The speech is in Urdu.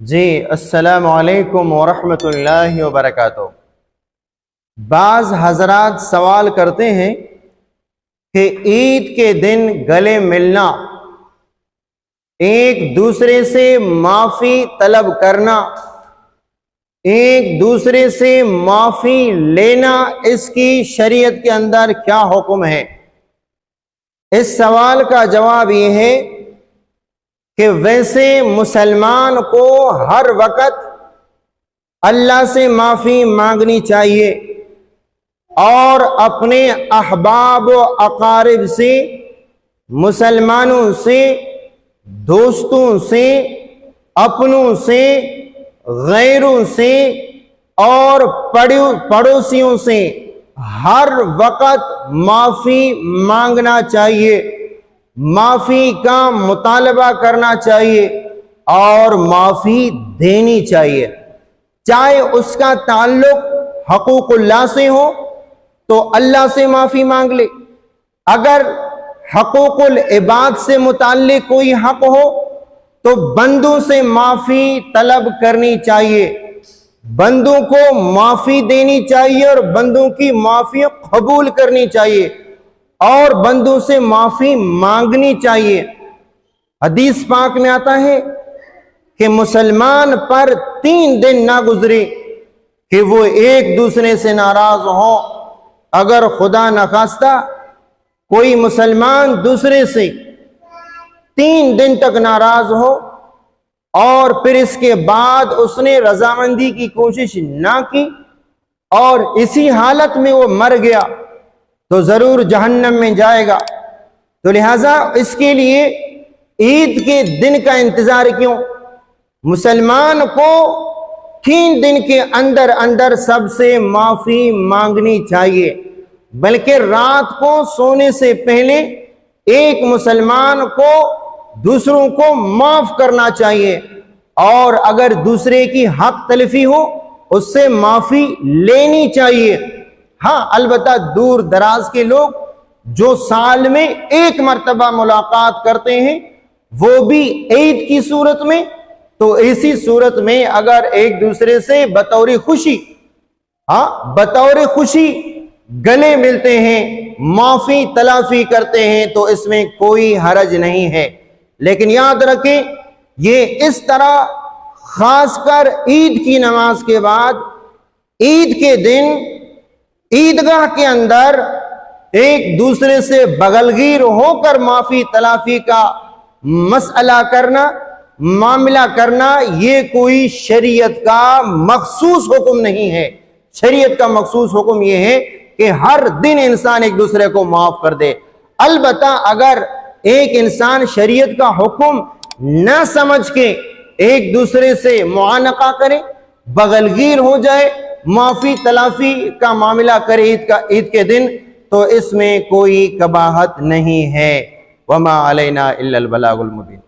جی السلام علیکم ورحمۃ اللہ وبرکاتہ۔ بعض حضرات سوال کرتے ہیں کہ عید کے دن گلے ملنا، ایک دوسرے سے معافی طلب کرنا، ایک دوسرے سے معافی لینا، اس کی شریعت کے اندر کیا حکم ہے؟ اس سوال کا جواب یہ ہے کہ ویسے مسلمان کو ہر وقت اللہ سے معافی مانگنی چاہیے اور اپنے احباب و اقارب سے، مسلمانوں سے، دوستوں سے، اپنوں سے، غیروں سے اور پڑوسیوں سے ہر وقت معافی مانگنا چاہیے، معافی کا مطالبہ کرنا چاہیے اور معافی دینی چاہیے۔ چاہے اس کا تعلق حقوق اللہ سے ہو تو اللہ سے معافی مانگ لے، اگر حقوق العباد سے متعلق کوئی حق ہو تو بندوں سے معافی طلب کرنی چاہیے، بندوں کو معافی دینی چاہیے اور بندوں کی معافی قبول کرنی چاہیے اور بندوں سے معافی مانگنی چاہیے۔ حدیث پاک میں آتا ہے کہ مسلمان پر 3 دن نہ گزرے کہ وہ ایک دوسرے سے ناراض ہوں۔ اگر خدا نخواستہ کوئی مسلمان دوسرے سے 3 دن تک ناراض ہو اور پھر اس کے بعد اس نے رضامندی کی کوشش نہ کی اور اسی حالت میں وہ مر گیا تو ضرور جہنم میں جائے گا۔ تو لہٰذا اس کے لیے عید کے دن کا انتظار کیوں؟ مسلمان کو 3 دن کے اندر اندر سب سے معافی مانگنی چاہیے، بلکہ رات کو سونے سے پہلے ایک مسلمان کو دوسروں کو معاف کرنا چاہیے اور اگر دوسرے کی حق تلفی ہو اس سے معافی لینی چاہیے۔ ہاں البتہ دور دراز کے لوگ جو سال میں 1 مرتبہ ملاقات کرتے ہیں وہ بھی عید کی صورت میں، تو اسی صورت میں اگر ایک دوسرے سے بطور خوشی گلے ملتے ہیں، معافی تلافی کرتے ہیں تو اس میں کوئی حرج نہیں ہے۔ لیکن یاد رکھیں یہ اس طرح خاص کر عید کی نماز کے بعد، عید کے دن عیدگاہ کے اندر ایک دوسرے سے بغلگیر ہو کر معافی تلافی کا مسئلہ کرنا، معاملہ کرنا، یہ کوئی شریعت کا مخصوص حکم نہیں ہے۔ شریعت کا مخصوص حکم یہ ہے کہ ہر دن انسان ایک دوسرے کو معاف کر دے۔ البتہ اگر ایک انسان شریعت کا حکم نہ سمجھ کے ایک دوسرے سے معانقہ کرے، بغلگیر ہو جائے، معافی تلافی کا معاملہ کرے عید کے دن، تو اس میں کوئی قباحت نہیں ہے۔ وما علینا الا البلاغ المبین۔